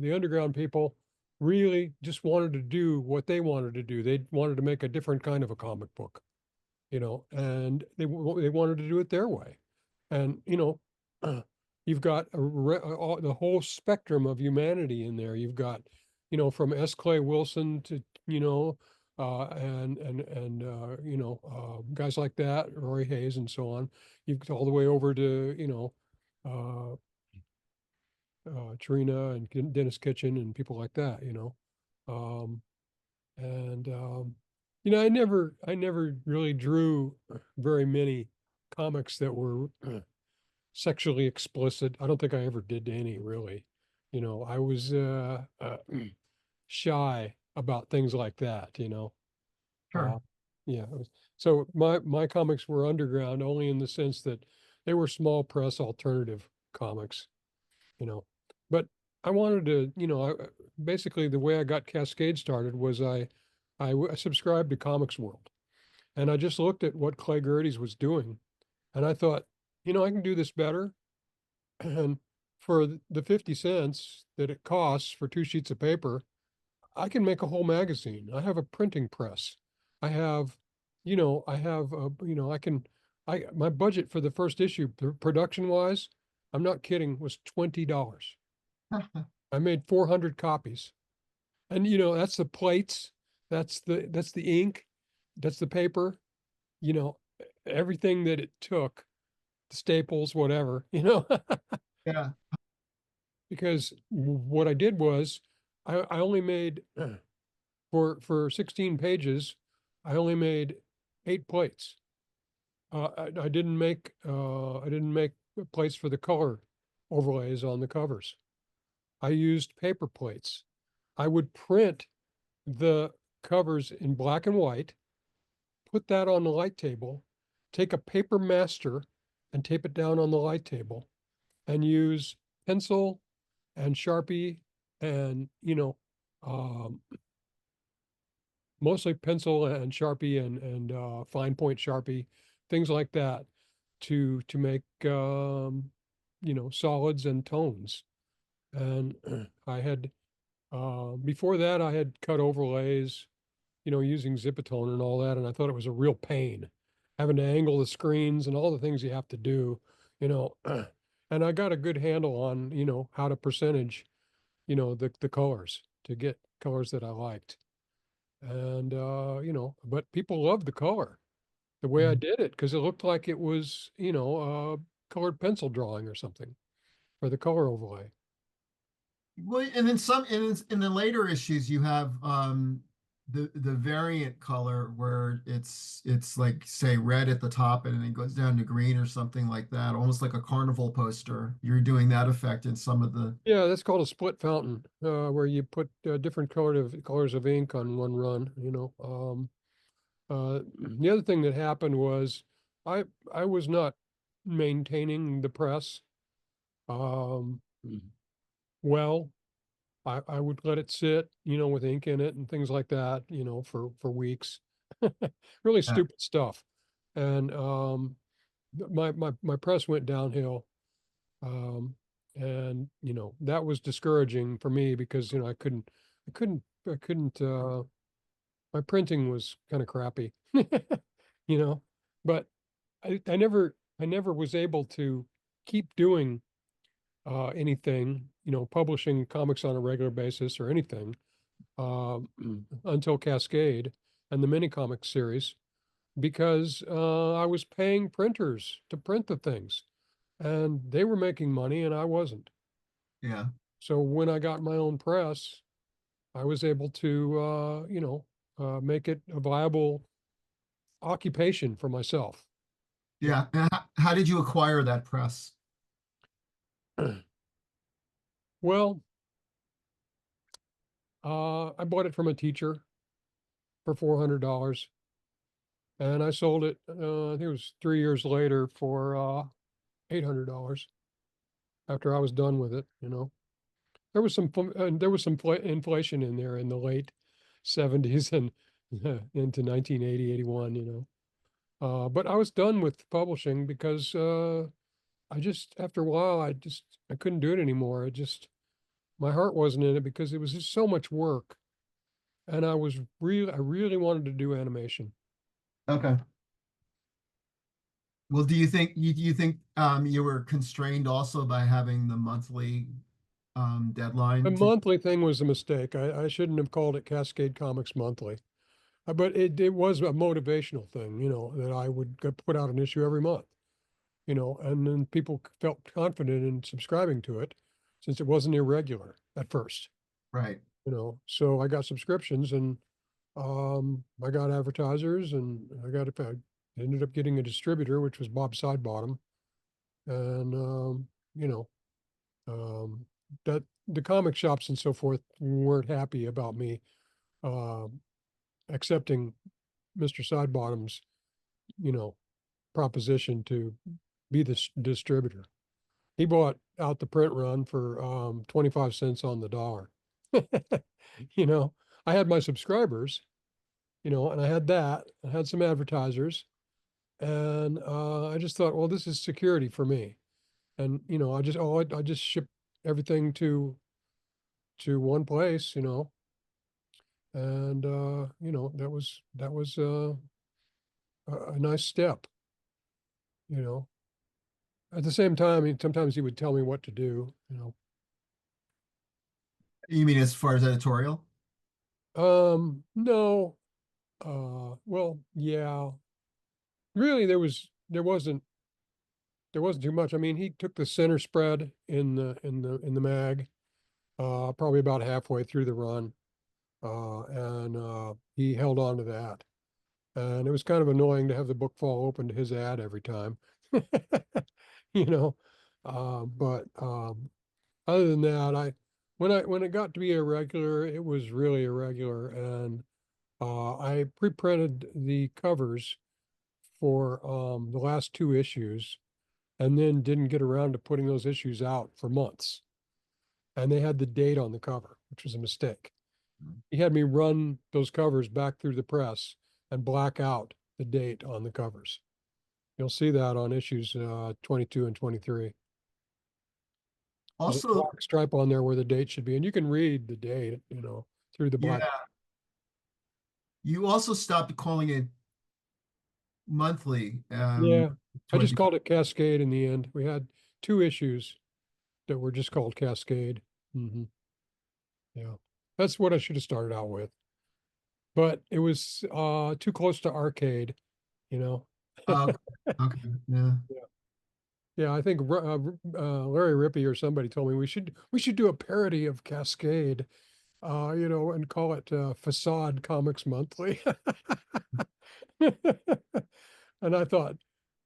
the underground people really just wanted to do what they wanted to do. They wanted to make a different kind of a comic book, and they wanted to do it their way. And, you've got the whole spectrum of humanity in there. You've got, from S. Clay Wilson to, guys like that, Roy Hayes and so on. You've all the way over to, uh, Trina and Dennis Kitchen and people like that, um, and I never really drew very many comics that were sexually explicit. I don't think I ever did any really. I was shy about things like that. Sure. Uh, yeah. So my comics were underground only in the sense that they were small press alternative comics. You know, but I wanted to, basically the way I got Cascade started was I subscribed to Comics World, and I just looked at what Clay Gerdes was doing, and I thought, I can do this better. And for the 50 cents that it costs for 2 sheets of paper, I can make a whole magazine. I have a printing press. I have, my budget for the first issue, production wise, I'm not kidding, was $20. I made 400 copies. And that's the plates, that's the ink, that's the paper, you know, everything that it took, the staples, whatever, Yeah. because what I did was I only made for 16 pages, I only made 8 plates. I didn't make plates for the color overlays on the covers. I used paper plates. I would print the covers in black and white, put that on the light table, take a paper master and tape it down on the light table, and use pencil and Sharpie and, um, mostly pencil and Sharpie and fine point Sharpie, things like that to make, solids and tones. And I had, before that, I had cut overlays, using Zipatone and all that. And I thought it was a real pain having to angle the screens and all the things you have to do, you know. And I got a good handle on, how to percentage, the colors to get colors that I liked. And, but people loved the color, the way I Mhm. did it, because it looked like it was, colored pencil drawing or something for the color overlay. Well, and then some in the later issues you have the variant color where it's like say red at the top and then it goes down to green or something like that, almost like a carnival poster. You're doing that effect in some of the Yeah, that's called a split fountain, where you put different colors of ink on one run. The other thing that happened was I I was not maintaining the press. Um, well, I would let it sit, with ink in it and things like that, for weeks. Really yeah. stupid stuff. And my press went downhill. Um, and that was discouraging for me because, I couldn't, I couldn't, my printing was kind of crappy, you know, but I never was able to keep doing anything, publishing comics on a regular basis or anything, um, until Cascade and the mini comic series, because I was paying printers to print the things, and they were making money and I wasn't. Yeah. So when I got my own press, I was able to, make it a viable occupation for myself. You Yeah. And how did you acquire that press? Well, I bought it from a teacher for $400, and I sold it. I think it was 3 years later for $800 after I was done with it. There was some inflation in there in the late '70s and into 1980, 81. But I was done with publishing because I just after a while I couldn't do it anymore. my heart wasn't in it because it was just so much work. And I really wanted to do animation. Okay. Well, do you think you were constrained also by having the monthly The deadline to? monthly thing was a mistake. I shouldn't have called it Cascade Comics Monthly. But it was a motivational thing, that I would put out an issue every month, and then people felt confident in subscribing to it since it wasn't irregular at first, Right. So I got subscriptions and I got advertisers and I ended up getting a distributor, which was Bob Sidebottom. And, you know, um, that the comic shops and so forth weren't happy about me, um accepting Mr. Sidebottom's, you know, proposition to be the distributor. He bought out the print run for 25 cents on the dollar. you know, I had my subscribers, and I had that. I had some advertisers, and I just thought, well, this is security for me. And I just ship everything to one place, and that was a nice step, you know. At the same time, sometimes he would tell me what to do. You mean as far as editorial? No, well, yeah, really, there wasn't too much. I mean, he took the center spread in the mag, probably about halfway through the run, and he held on to that. And it was kind of annoying to have the book fall open to his ad every time, you know. But other than that, when it got to be irregular, it was really irregular, and I pre-printed the covers for the last two issues, and then didn't get around to putting those issues out for months. And they had the date on the cover, which was a mistake. He had me run those covers back through the press and black out the date on the covers. You'll see that on issues 22 and 23. There's a Also, black stripe on there where the date should be, and you can read the date, through the black. yeah, you also stopped calling it monthly Yeah, I towards just the. called it Cascade in the end. We had two issues that were just called Cascade. hmm Yeah, that's what I should have started out with, but it was too close to arcade, you know. Okay, okay, yeah. Yeah, yeah. I think Larry Rippey or somebody told me we should do a parody of Cascade, and call it Facade Comics Monthly. And I thought,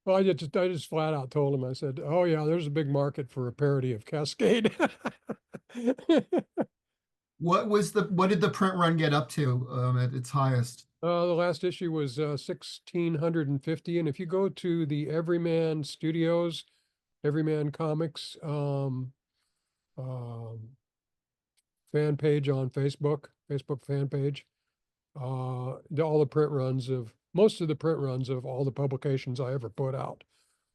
well, I just flat out told him, I said, oh yeah, there's a big market for a parody of Cascade. What did the print run get up to at its highest? The last issue was 1,650, and if you go to the Everyman Studios, Everyman Comics um, fan page on Facebook fan page, all the print runs of most of the print runs of all the publications I ever put out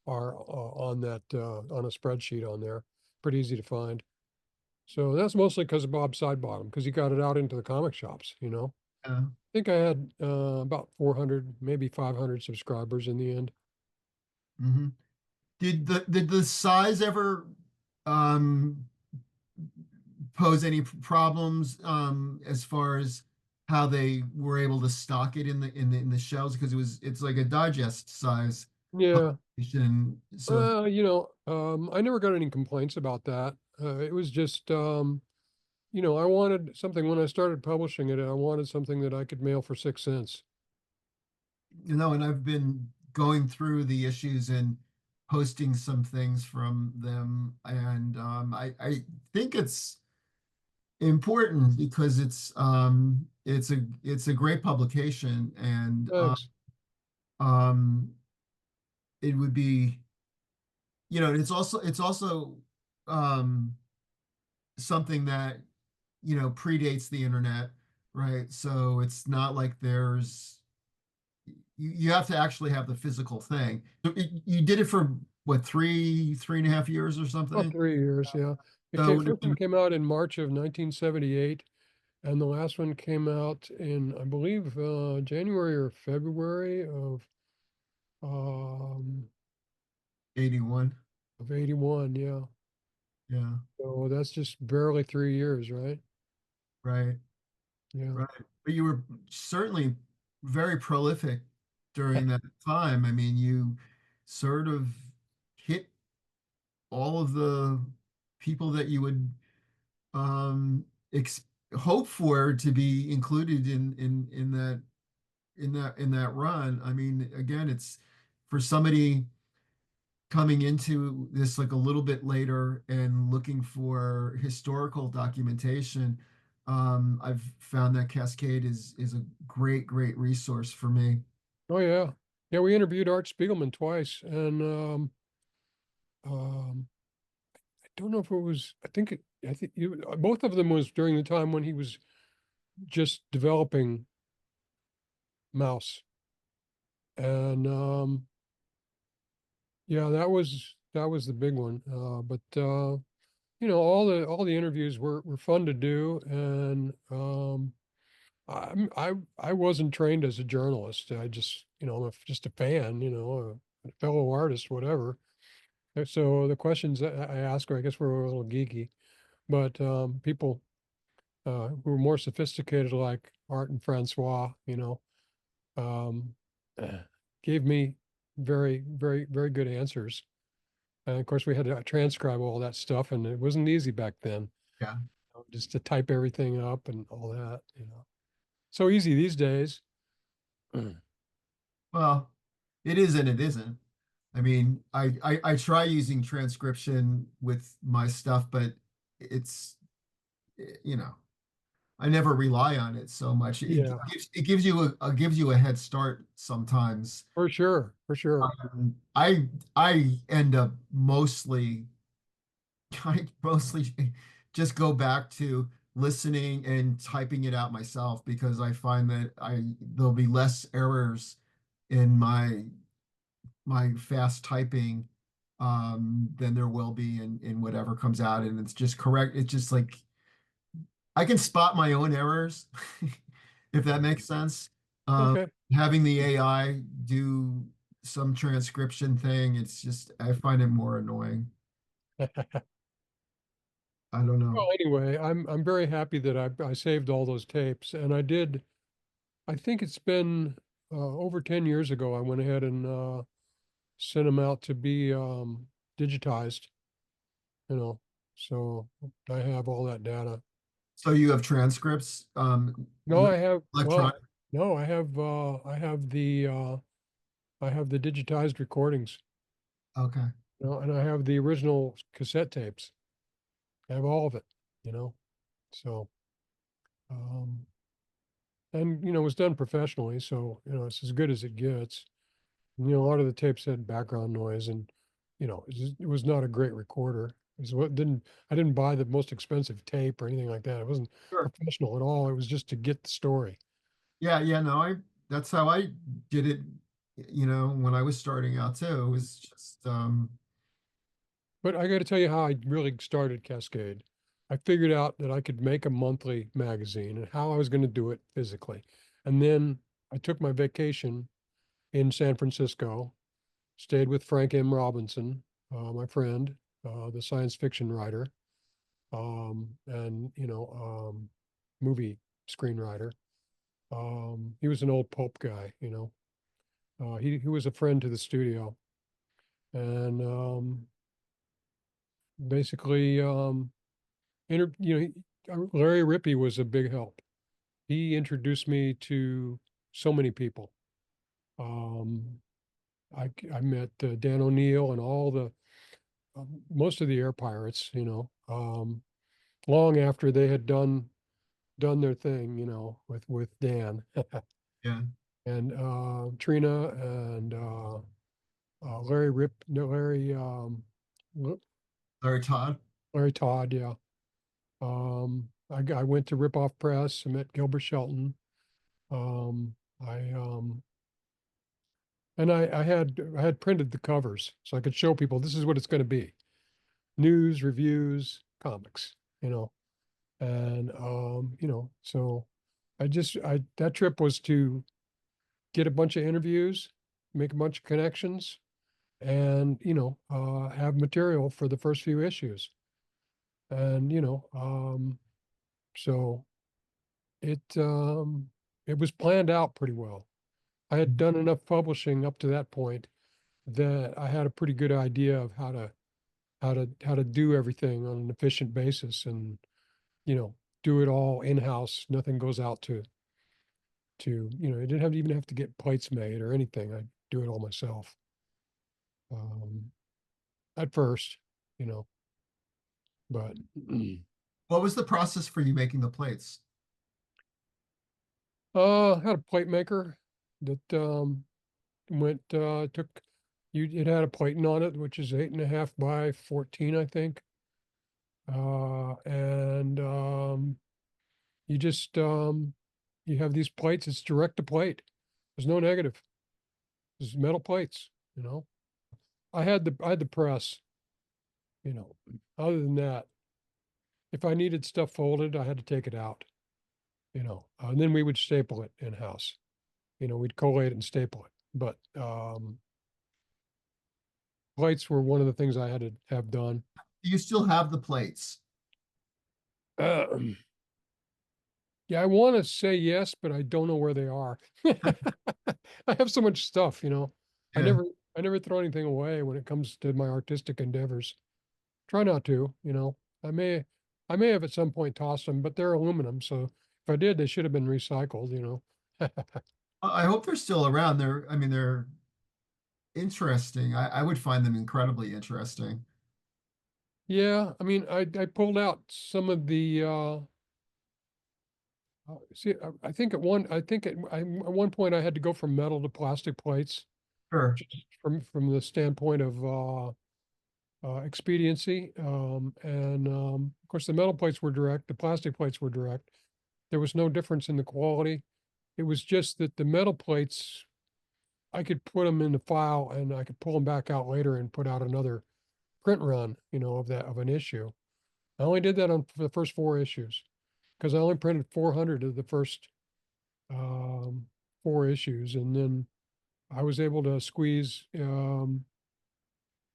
are on that on a spreadsheet on there. Pretty easy to find. So that's mostly because of Bob Sidebottom, because he got it out into the comic shops. Uh, I think I had about 400, maybe 500 subscribers in the end. mhm. Did the size ever um, pose any problems as far as how they were able to stock it in the shelves? Because it's like a digest size Yeah. publication. So I never got any complaints about that. It was just, I wanted something when I started publishing it, I wanted something that I could mail for 6 cents. and I've been going through the issues and posting some things from them, and I think it's important because it's a great publication, and Thanks. um it would be, it's also um something that predates the internet, right? So it's not like you have to actually have the physical thing. So you did it for what, 3.5 years or About something? 3 years, yeah. So would it First one be came out in March of 1978, and the last one came out in, I believe, January or February um, 81? of 81. Yeah. Yeah, So that's just barely 3 years, right? right, Yeah. right. But you were certainly very prolific during that time. I mean, you sort of hit all of the people that you would um ex hope for to be included in that run. I mean, again, it's for somebody coming into this like a little bit later and looking for historical documentation. I've found that Cascade is a great resource for me. Oh yeah. Yeah, we interviewed Art Spiegelman twice, and um, I don't know if it was. I think both of them was during the time when he was just developing Mouse, and yeah, that was the big one. But all the interviews were fun to do, and I wasn't trained as a journalist. I just I'm just a fan, a fellow artist, whatever. And so the questions that I ask her, I guess, were a little geeky, but people who were more sophisticated, like Art and Francois, um, gave me very good answers. And of course, we had to transcribe all that stuff, and it wasn't easy back then, Yeah. just to type everything up and all that. So easy these days. Well, it is and it isn't. I mean, I try using transcription with my stuff, but it's you know, I never rely on it so much. Yeah, It gives you gives you a head start sometimes. for sure, for sure. I end up mostly I mostly just go back to listening and typing it out myself because I find that I there'll be less errors in my fast typing than there will be in whatever comes out, and it's just correct. It's just like I can spot my own errors, if that makes sense. Um, Okay. Having the AI do some transcription thing, it's just I find it more annoying. I don't know. Well, anyway, I'm very happy that I saved all those tapes, and I did. I think it's been over 10 years ago. I went ahead and sent them out to be digitized. You know, so I have all that data. So you have transcripts, No, I have. electronic. Well, no, I have the digitized recordings. Okay. And I have the original cassette tapes. I have all of it. You know, so um, and it was done professionally, so it's as good as it gets. A lot of the tapes had background noise, and it was not a great recorder. I didn't buy the most expensive tape or anything like that. It wasn't Sure. professional at all. It was just to get the story. Yeah, no, I that's how I did it, when I was starting out too. It was just But I got to tell you how I really started Cascade. I figured out that I could make a monthly magazine and how I was going to do it physically. And then I took my vacation in San Francisco, stayed with Frank M. Robinson, my friend, the science fiction writer, and movie screenwriter. He was an old pulp guy. He was a friend to the studio, and basically, Larry Rippey was a big help. He introduced me to so many people. Um, I met Dan O'Neill and all the most of the air pirates. Long after they had done their thing, with Dan yeah, and Trina and Larry Rip, no, L- Larry Todd. Larry Todd, yeah. I went to Rip Off Press. I met Gilbert Shelton. I and I had printed the covers so I could show people this is what it's going to be: news, reviews, comics, and, so that trip was to get a bunch of interviews, make a bunch of connections, and, have material for the first few issues. And, so it, it was planned out pretty well. I had done enough publishing up to that point that I had a pretty good idea of how to do everything on an efficient basis, and, you know, do it all in-house. Nothing goes out I didn't even have to get plates made or anything. I do it all myself. Um, at first, you know, but What was the process for you making the plates? had a plate maker that took it had a plating on it, which is 8.5 by 14, I think. And you just you have these plates, it's direct to plate. There's no negative. There's metal plates, you know. I had the press, you know. Other than that, if I needed stuff folded, I had to take it out, and then we would staple it in-house. We'd collate and staple it. But plates were one of the things I had to have done. Do you still have the plates? Uh, yeah, I want to say yes, but I don't know where they are. I have so much stuff, I Yeah. never I never throw anything away when it comes to my artistic endeavors. Try not to. I may have at some point tossed them, but they're aluminum, so if I did, they should have been recycled. I hope they're still around. I mean, they're interesting. I would find them incredibly interesting. Yeah, I mean, I pulled out some of the see, at one point I had to go from metal to plastic plates, Sure. just from the standpoint of expediency. And of course, the metal plates were direct, the plastic plates were direct. There was no difference in the quality. It was just that the metal plates, I could put them in the file and I could pull them back out later and put out another print run, of an issue. I only did that for the first 4 issues because I only printed 400 of the first um, 4 issues, and then I was able to squeeze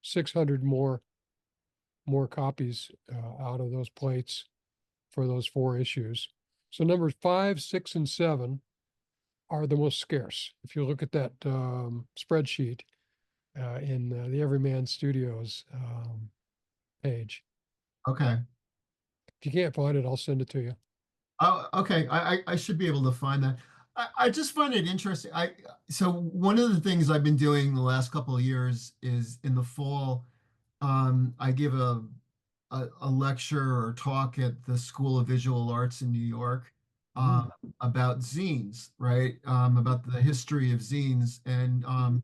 600 more copies out of those plates for those 4 issues. So numbers 5, 6, and 7 are the most scarce. If you look at that spreadsheet in the Everyman Studios page, Okay. if you can't find it, I'll send it to you. Oh, okay. I should be able to find that. I just find it interesting. So one of the things I've been doing the last couple of years is in the fall, I give a lecture or talk at the School of Visual Arts in New York, Mm, about zines, right? About the history of zines. And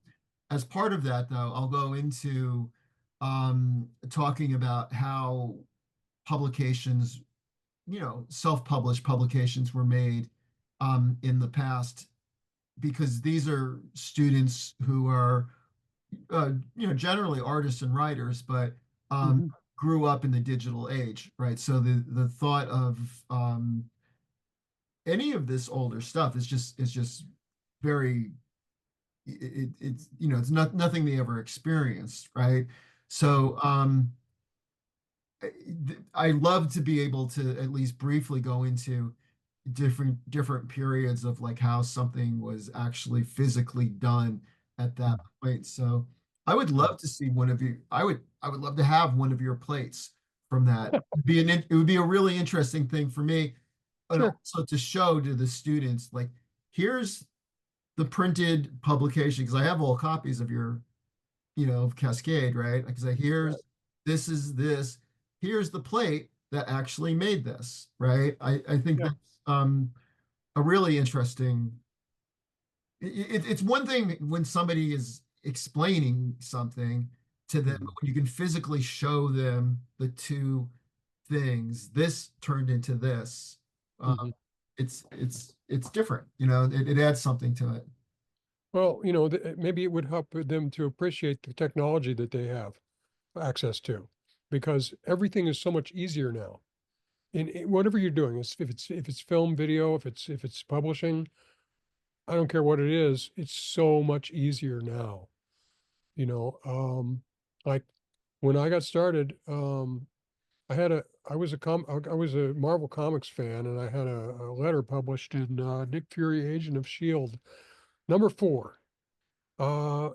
as part of that, though, I'll go into talking about how publications, self-published publications were made in the past, because these are students who are, generally artists and writers, but mhm, grew up in the digital age, right? So the thought of any of this older stuff is just very, it's it's nothing they ever experienced, right? So I love to be able to at least briefly go into different periods of like how something was actually physically done at that mm, point. So I would yeah. love to see one of you. I would love to have one of your plates from that. It would be a really interesting thing for me, and Sure. also to show to the students, like, here's the printed publication, because I have all copies of your, of Cascade, right? Like, I say, Right. this is this, here's the plate that actually made this, right? I think Yeah. that's a really interesting. It's one thing when somebody is explaining something to them, Mhm, but when you can physically show them the two things, this turned into this. Uh, mhm. it's different, it adds something to it. Well, maybe it would help them to appreciate the technology that they have access to. because everything is so much easier now. In whatever you're doing, if it's film, video, if it's publishing, I don't care what it is, it's so much easier now. You know, like when I got started, I was a Marvel Comics fan, and I had a letter published in Nick Fury, Agent of Shield, #4.